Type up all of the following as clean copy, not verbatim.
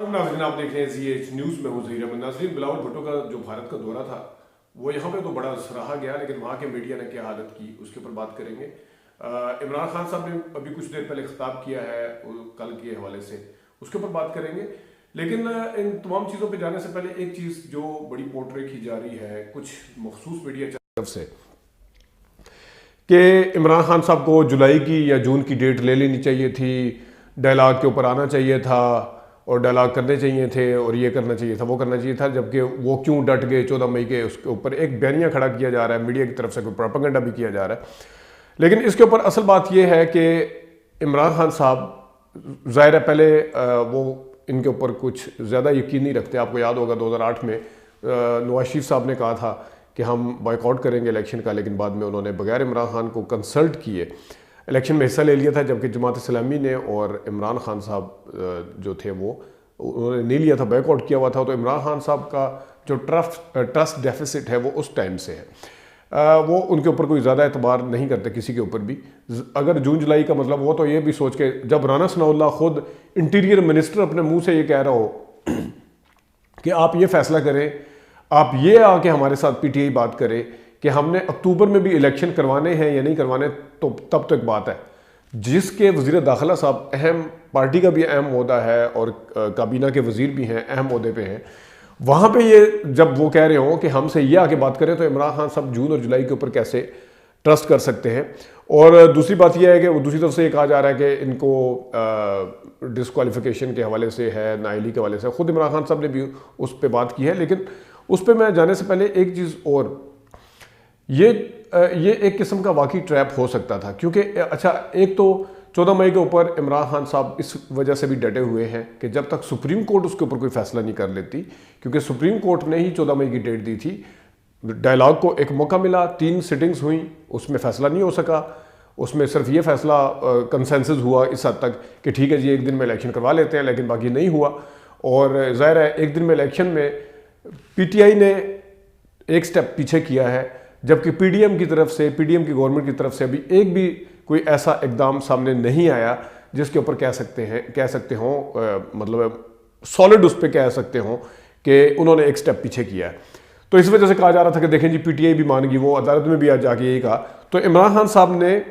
नाज़रीन, आप देख रहे हैं ZH न्यूज़ में हूं ज़हीर अहमद। नाज़रीन, बिलावल भुट्टो का जो भारत का दौरा था वो यहाँ पे तो बड़ा सराहा गया, लेकिन वहाँ के मीडिया ने क्या हालत की उसके ऊपर बात करेंगे। इमरान खान साहब ने अभी कुछ देर पहले खिताब किया है कल के हवाले से, उसके ऊपर बात करेंगे। लेकिन इन तमाम चीज़ों पर जाने से पहले एक चीज़ जो बड़ी पोर्ट्रे की जा रही है कुछ मखसूस मीडिया की तरफ से कि इमरान खान साहब को जुलाई की या जून की डेट ले लेनी चाहिए थी, डायलॉग के ऊपर आना चाहिए था और डायलॉग करने चाहिए थे और ये करना चाहिए था, वो करना चाहिए था, जबकि वो क्यों डट गए 14 मई के उसके ऊपर एक बयानिया खड़ा किया जा रहा है, मीडिया की तरफ से कोई प्रोपेगेंडा भी किया जा रहा है। लेकिन इसके ऊपर असल बात ये है कि इमरान खान साहब ज़ाहिर है पहले वो इनके ऊपर कुछ ज़्यादा यकीन नहीं रखते। आपको याद होगा 2008 में नवाज शरीफ साहब ने कहा था कि हम बॉयकॉट करेंगे इलेक्शन का, लेकिन बाद में उन्होंने बगैर इमरान खान को कंसल्ट किए इलेक्शन में हिस्सा ले लिया था, जबकि जमात इस्लामी ने और इमरान खान साहब जो थे वो उन्होंने नहीं लिया था, बैकआउट किया हुआ था। तो इमरान खान साहब का जो ट्रस्ट डेफिसिट है वो उस टाइम से है, वो उनके ऊपर कोई ज़्यादा एतबार नहीं करते किसी के ऊपर भी। अगर जून जुलाई का मतलब वो तो ये भी सोच के, जब राना सनाउल्लाह खुद इंटीरियर मिनिस्टर अपने मुंह से ये कह रहा हो कि आप ये फैसला करें, आप ये आके हमारे साथ पीटीआई बात करे कि हमने अक्टूबर में भी इलेक्शन करवाने हैं या नहीं करवाने, तो तब तक बात है। जिसके वज़ीर दाखिला साहब अहम पार्टी का भी अहम ओहदा है और काबीना के वज़ीर भी हैं, अहम ओहदे पे हैं, वहाँ पे ये जब वो कह रहे हों कि हमसे ये आके बात करें, तो इमरान खान साहब जून और जुलाई के ऊपर कैसे ट्रस्ट कर सकते हैं। और दूसरी बात यह है कि दूसरी तरफ से ये कहा जा रहा है कि इनको डिस्क्वालिफिकेशन के हवाले से है, नाअहली के हवाले से, ख़ुद इमरान खान साहब ने भी उस पर बात की है। लेकिन उस पर मैं जाने से पहले एक चीज़ और, ये एक किस्म का वाकई ट्रैप हो सकता था, क्योंकि अच्छा एक तो 14 मई के ऊपर इमरान खान साहब इस वजह से भी डटे हुए हैं कि जब तक सुप्रीम कोर्ट उसके ऊपर कोई फैसला नहीं कर लेती, क्योंकि सुप्रीम कोर्ट ने ही 14 मई की डेट दी थी, डायलॉग को एक मौका मिला, 3 सिटिंग्स हुई, उसमें फैसला नहीं हो सका। उसमें सिर्फ ये फैसला कंसेंसस हुआ इस हद तक कि ठीक है जी एक दिन में इलेक्शन करवा लेते हैं, लेकिन बाकी नहीं हुआ। और ज़ाहिर है एक दिन में इलेक्शन में पीटीआई ने एक स्टेप पीछे किया है, जबकि पीडीएम की तरफ से, पीडीएम की गवर्नमेंट की तरफ से अभी एक भी कोई ऐसा इकदाम सामने नहीं आया जिसके ऊपर कह सकते हों मतलब सॉलिड उस पर कह सकते हों कि उन्होंने एक स्टेप पीछे किया है। तो इस वजह से कहा जा रहा था कि देखें जी पीटीआई भी मान गई, वो अदालत में भी आज जाके यही कहा। तो इमरान खान साहब ने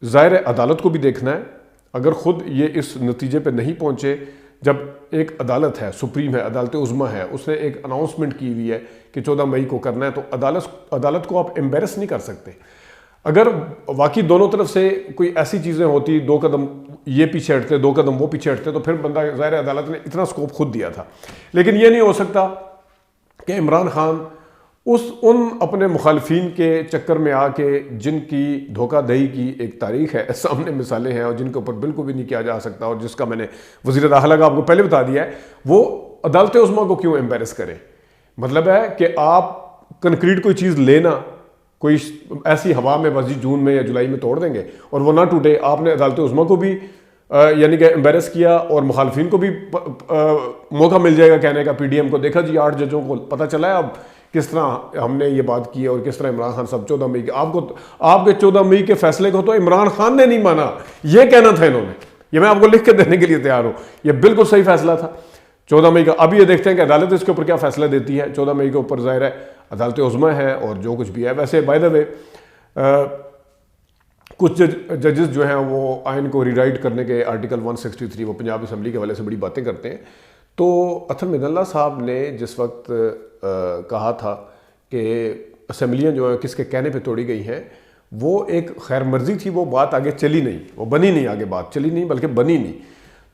ज़ाहिर अदालत को भी देखना है, अगर ख़ुद ये इस नतीजे पर नहीं पहुँचे, जब एक अदालत है, सुप्रीम है, अदालत उज़्मा है, उसने एक अनाउंसमेंट की हुई है कि 14 मई को करना है, तो अदालत को आप एम्बेरस नहीं कर सकते। अगर वाकई दोनों तरफ से कोई ऐसी चीज़ें होती, 2 कदम ये पीछे हटते, 2 कदम वो पीछे हटते, तो फिर बंदा, ज़ाहिर अदालत ने इतना स्कोप खुद दिया था। लेकिन ये नहीं हो सकता कि इमरान खान उन अपने मुखालफिन के चक्कर में आके, जिनकी धोखाधड़ी की एक तारीख है, सामने मिसालें हैं और जिनके ऊपर बिल्कुल भी नहीं किया जा सकता, और जिसका मैंने वज़ीर दाखिला का आपको पहले बता दिया है, वो अदालत उज़्मा को क्यों एम्बेरस करें। मतलब है कि आप कंक्रीट कोई चीज़ लेना, कोई ऐसी हवा में बस जून में या जुलाई में तोड़ देंगे और वो ना टूटे। आपने अदालत उज़्मा को भी यानी कि एम्बेरस किया और मुखालफिन को भी मौका मिल जाएगा कहने का, पीडीएम को, देखा जी 8 जजों को पता चला है अब किस तरह हमने ये बात की है और किस तरह इमरान खान साहब 14 मई के आपके 14 मई के फैसले को तो इमरान खान ने नहीं माना, ये कहना था इन्होंने। ये मैं आपको लिख के देने के लिए तैयार हूँ, ये बिल्कुल सही फैसला था 14 मई का। अभी ये देखते हैं कि अदालत इसके ऊपर क्या फैसला देती है। 14 मई के ऊपर ज़ाहिर है अदालत उज़्मा है और जो कुछ भी है। वैसे बाय द वे कुछ जजेस जो हैं वो आइन को रीराइट करने के आर्टिकल 163, वो पंजाब असम्बली के हवाले से बड़ी बातें करते हैं। तो अथर मिदल्ला साहब ने जिस वक्त कहा था कि असम्बलियाँ जो है किसके कहने पे तोड़ी गई हैं, वो एक खैर मर्जी थी, वो बात आगे चली नहीं, वो बनी नहीं, आगे बात चली नहीं बल्कि बनी नहीं।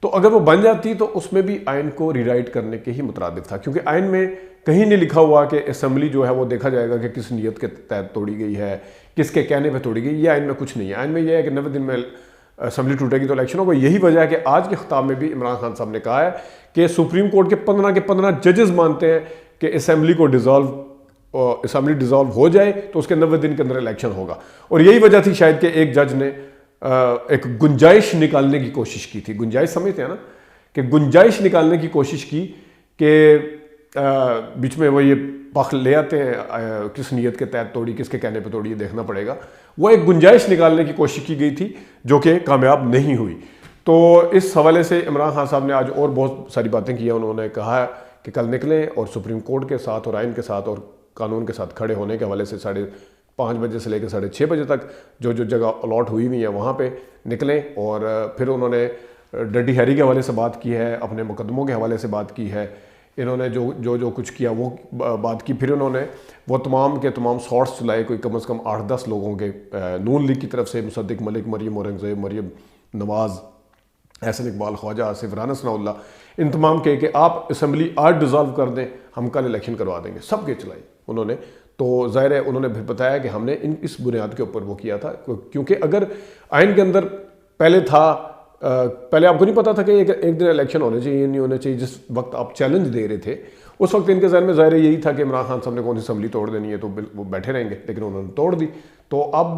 तो अगर वो बन जाती तो उसमें भी आइन को रीराइट करने के ही मुतरादिफ था, क्योंकि आइन में कहीं नहीं लिखा हुआ कि असम्बली जो है वो देखा जाएगा कि किस नीयत के तहत तोड़ी गई है, किसके कहने पे तोड़ी गई। ये आइन में कुछ नहीं है। आइन में यह है कि 90 दिन में असम्बली टूटेगी तो इलेक्शन होगा। यही वजह है कि आज के खिताब में भी इमरान खान साहब ने कहा है कि सुप्रीम कोर्ट के 15 जजेस मानते हैं कि असम्बली डिज़ोल्व हो जाए तो उसके 90 दिन के अंदर इलेक्शन होगा। और यही वजह थी शायद कि एक जज ने एक गुंजाइश निकालने की कोशिश की थी। गुंजाइश समझते हैं ना, कि गुंजाइश निकालने की कोशिश की कि बीच में वो ये पख ले आते हैं किस नीयत के तहत तोड़ी, किसके कहने पे तोड़ी, ये देखना पड़ेगा। वो एक गुंजाइश निकालने की कोशिश की गई थी जो कि कामयाब नहीं हुई। तो इस हवाले से इमरान खान साहब ने आज और बहुत सारी बातें की हैं। उन्होंने कहा कि कल निकलें और सुप्रीम कोर्ट के साथ और आइन के साथ और कानून के साथ खड़े होने के हवाले से 5:30 बजे से लेकर 6:30 बजे तक जो जो जगह अलॉट हुई हुई है वहाँ पे निकलें। और फिर उन्होंने डर्टी हैरी के हवाले से बात की है, अपने मुकदमों के हवाले से बात की है, इन्होंने जो कुछ किया वो बात की। फिर उन्होंने वो तमाम के तमाम शॉट्स चलाए, कोई कम से कम 8-10 लोगों के, नून लीग की तरफ से मुसद्दिक मलिक, मरियम औरंगजेब, मरियम नवाज़, एहसन इकबाल, ख्वाजा आसिफ, राना सनाउल्लाह, इन तमाम के आप असम्बली आज डिज़ोल्व कर दें, हम कल इलेक्शन करवा देंगे, सब के चलाई उन्होंने। तो ज़ाहिर है उन्होंने फिर बताया कि हमने इस बुनियाद के ऊपर वो किया था, क्योंकि अगर आइन के अंदर पहले था, पहले आपको नहीं पता था कि एक दिन इलेक्शन होने चाहिए नहीं होने चाहिए, जिस वक्त आप चैलेंज दे रहे थे उस वक्त इनके जहन में ज़ाहिर यही था कि इमरान खान साहब ने कौन सी असम्बली तोड़ देनी है तो वो बैठे रहेंगे, लेकिन उन्होंने तोड़ दी। तो अब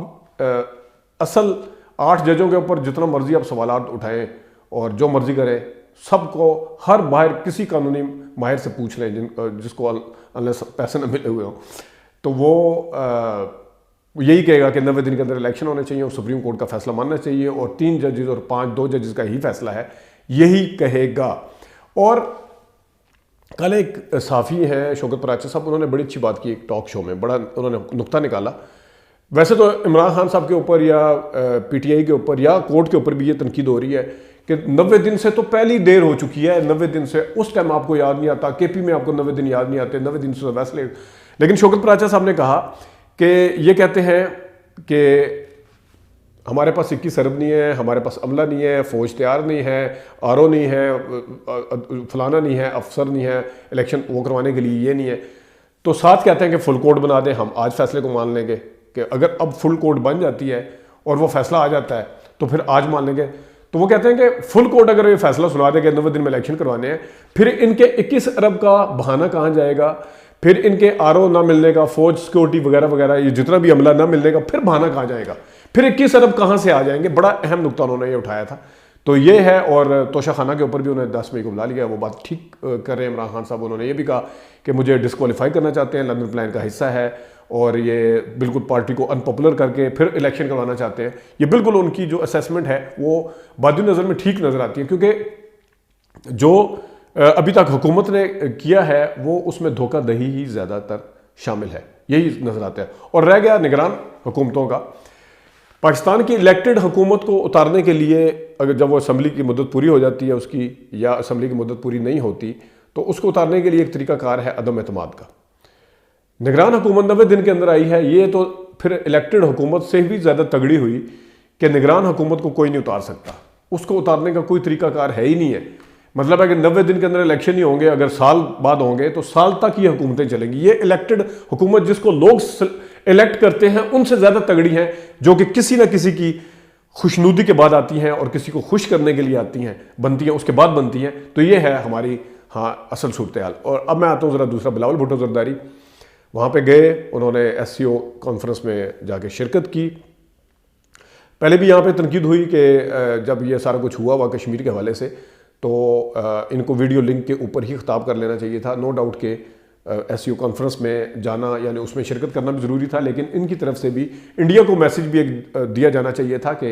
असल 8 जजों के ऊपर जितना मर्जी आप सवालात उठाएं और जो मर्जी करें, सबको हर बाहर किसी कानूनी माहिर से पूछ लें जिसको अनलेस पैसे न मिले हुए हों, तो वो यही कहेगा कि 90 दिन के अंदर इलेक्शन होने चाहिए और सुप्रीम कोर्ट का फैसला मानना चाहिए और 3 जजेस और 2 जजेस का ही फैसला है, यही कहेगा। और कल एक साफ़ी हैं शौकत पराचा साहब, उन्होंने बड़ी अच्छी बात की एक टॉक शो में, बड़ा उन्होंने नुक्ता निकाला। वैसे तो इमरान खान साहब के ऊपर या PTI के ऊपर या कोर्ट के ऊपर भी ये तनकीद हो रही है कि 90 दिन से तो पहली देर हो चुकी है, 90 दिन से उस टाइम आपको याद नहीं आता, KP में आपको 90 दिन याद नहीं आते, 90 दिन से वैसे। लेकिन शौकत पराचा साहब ने कहा कि ये कहते हैं कि हमारे पास 21 अरब नहीं है, हमारे पास अमला नहीं है, फौज तैयार नहीं है, RO नहीं है, फलाना नहीं है, अफसर नहीं है, इलेक्शन वो करवाने के लिए ये नहीं है। तो साथ कहते हैं कि फुल कोर्ट बना दें, हम आज फैसले को मान लेंगे कि अगर अब फुल कोर्ट बन जाती है और वो फैसला आ जाता है तो फिर आज मान लेंगे। तो वो कहते हैं कि फुल कोर्ट अगर ये फैसला सुना देगा 90 दिन में इलेक्शन करवाने हैं, फिर इनके 21 अरब का बहाना कहाँ जाएगा, फिर इनके RO ना मिलने का, फौज सिक्योरिटी वगैरह वगैरह ये जितना भी अमला ना मिलने का, फिर बहाना कहाँ जाएगा, फिर 21 अरब कहाँ से आ जाएंगे। बड़ा अहम नुकता उन्होंने ये उठाया था। तो ये है। और तोशा खाना के ऊपर भी उन्होंने 10 मई को बुला लिया, वो बात ठीक कर रहे हैं इमरान खान साहब। उन्होंने ये भी कहा कि मुझे डिस्क्वालीफाई करना चाहते हैं, लंदन प्लान का हिस्सा है और ये बिल्कुल पार्टी को अनपॉपुलर करके फिर इलेक्शन करवाना चाहते हैं। ये बिल्कुल उनकी जो असेसमेंट है वो बादी नज़र में ठीक नज़र आती है, क्योंकि जो अभी तक हुकूमत ने किया है वो उसमें धोखाधड़ी ही ज़्यादातर शामिल है, यही नज़र आता है। और रह गया निगरान हुकूमतों का, पाकिस्तान की इलेक्टेड हुकूमत को उतारने के लिए अगर जब वो असम्बली की मुद्दत पूरी हो जाती है उसकी, या असम्बली की मुद्दत पूरी नहीं होती, तो उसको उतारने के लिए एक तरीकाकार है अदम एतमाद का। निगरान हुकूमत 90 दिन के अंदर आई है, ये तो फिर इलेक्टेड हुकूमत से भी ज़्यादा तगड़ी हुई कि निगरान हुकूमत को कोई नहीं उतार सकता, उसको उतारने का कोई तरीकाकार है ही नहीं है। मतलब है कि 90 दिन के अंदर इलेक्शन ही होंगे, अगर साल बाद होंगे तो साल तक ये हुकूमतें चलेंगी। ये इलेक्टेड हुकूमत जिसको लोग इलेक्ट करते हैं उनसे ज़्यादा तगड़ी हैं, जो कि किसी ना किसी की खुशनुदी के बाद आती हैं और किसी को खुश करने के लिए आती हैं, बनती हैं, उसके बाद बनती हैं। तो ये है हमारी असल सूरत हाल। और अब मैं आता हूँ ज़रा दूसरा, बिलावल भुट्टो जरदारी वहाँ पे गए, उन्होंने SCO कॉन्फ्रेंस में जाके शिरकत की। पहले भी यहाँ पे तनकीद हुई कि जब ये सारा कुछ हुआ कश्मीर के हवाले से, तो इनको वीडियो लिंक के ऊपर ही खिताब कर लेना चाहिए था। नो डाउट के SCO कॉन्फ्रेंस में जाना यानी उसमें शिरकत करना भी ज़रूरी था, लेकिन इनकी तरफ से भी इंडिया को मैसेज भी एक दिया जाना चाहिए था कि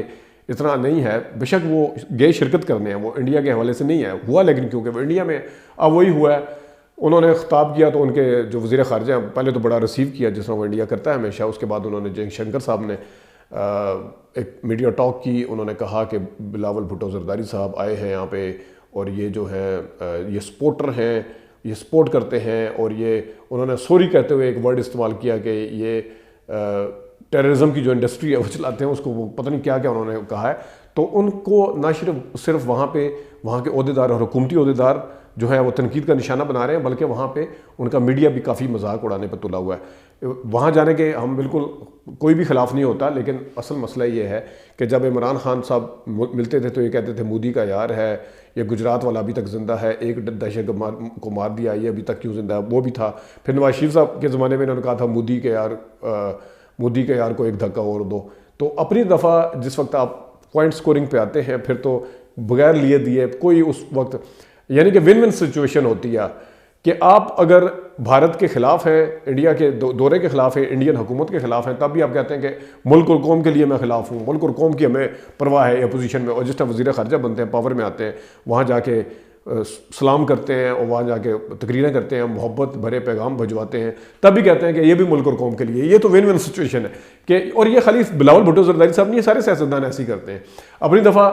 इतना नहीं है। बेशक वो गए शिरकत करने हैं, वो इंडिया के हवाले से नहीं है हुआ, लेकिन क्योंकि वो इंडिया में अब वही हुआ है, उन्होंने खिताब किया तो उनके जो वज़ीर ख़ारजा हैं पहले तो बड़ा रिसीव किया जिस तरह वो इंडिया करता है हमेशा। उसके बाद उन्होंने जयशंकर साहब ने एक मीडिया टॉक की, उन्होंने कहा कि बिलावल भुट्टो जरदारी साहब आए हैं यहाँ पे और ये जो है ये सपोर्टर हैं, ये सपोर्ट करते हैं। और ये उन्होंने सॉरी कहते हुए एक वर्ड इस्तेमाल किया कि ये टेररिज्म की जो इंडस्ट्री है वो चलाते हैं, उसको वो पता नहीं क्या क्या उन्होंने कहा है। तो उनको ना सिर्फ वहाँ पे वहाँ के ओहदेदार और हुकूमती ओहदेदार जो है वो तनकीद का निशाना बना रहे हैं, बल्कि वहाँ पे उनका मीडिया भी काफ़ी मजाक उड़ाने पर तुला हुआ है। वहाँ जाने के हम बिल्कुल कोई भी खिलाफ नहीं होता, लेकिन असल मसला ये है कि जब इमरान खान साहब मिलते थे तो ये कहते थे मोदी का यार है, ये गुजरात वाला अभी तक ज़िंदा है, एक दहशत को मार दिया, ये अभी तक क्यों ज़िंदा है, वो भी था। फिर नवाज शरीफ साहब के ज़माने में इन्होंने कहा था मोदी के यार को एक धक्का और दो। तो अपनी दफ़ा जिस वक्त आप पॉइंट स्कोरिंग पे आते हैं फिर तो बगैर लिए दिए कोई उस वक्त यानी कि विन विन सिचुएशन होती है कि आप अगर भारत के ख़िलाफ़ हैं, इंडिया के दौरे के ख़िलाफ़ हैं, इंडियन हुकूमत के ख़िलाफ़ हैं, तब भी आप कहते हैं कि मुल्क और कौम के लिए मैं ख़िलाफ़ हूँ, मुल्क और कौम की हमें परवाह है अपोजिशन में। और जिस टाइम वज़ीर ख़ारजा बनते हैं, पावर में आते हैं, वहाँ जाके सलाम करते हैं और वहाँ जाके तकरीरें करते हैं, मोहब्बत भरे पैगाम भिजवाते हैं, तब भी कहते हैं कि ये भी मुल्क और कौम के लिए। ये तो विन विन सिचुएशन है कि, और ये खाली बिलावल भुट्टो ज़रदारी साहब नहीं, ये सारे सियासतदान ऐसे ही करते हैं। अपनी दफ़ा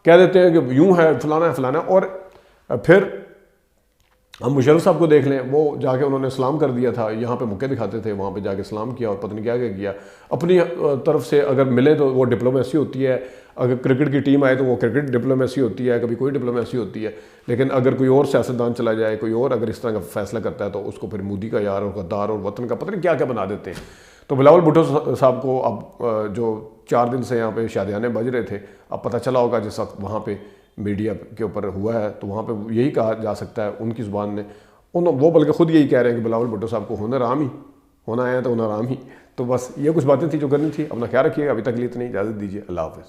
कह देते हैं कि यूँ है, फलाना है, फलाना है, और फिर हम मुशर्रफ साहब को देख लें, वो जाके उन्होंने सलाम कर दिया था, यहाँ पे मुक्के दिखाते थे, वहाँ पे जाके सलाम किया और पता नहीं क्या क्या किया। अपनी तरफ से अगर मिले तो वो डिप्लोमेसी होती है, अगर क्रिकेट की टीम आए तो वो क्रिकेट डिप्लोमेसी होती है, कभी कोई डिप्लोमेसी होती है। लेकिन अगर कोई और सियासतदान चला जाए, कोई और अगर इस तरह का फैसला करता है तो उसको फिर मोदी का यार और गद्दार और वतन का पता नहीं क्या क्या बना देते हैं। तो बिलावल भुट्टो साहब को अब जो 4 दिन से यहाँ पे शादियाने बज रहे थे, अब पता चला होगा जिस वक्त वहाँ पे मीडिया के ऊपर हुआ है, तो वहाँ पे यही कहा जा सकता है उनकी ज़ुबान ने, वो बल्कि खुद यही कह रहे हैं कि बिलावल भुट्टो साहब को हुनर आम ही होना है, तो हुनर आम ही। तो बस ये कुछ बातें थी जो करनी थी। अपना ख्याल रखिएगा। अभी तक के लिए इतनी इजाज़त दीजिए। अल्लाह हाफ़िज़।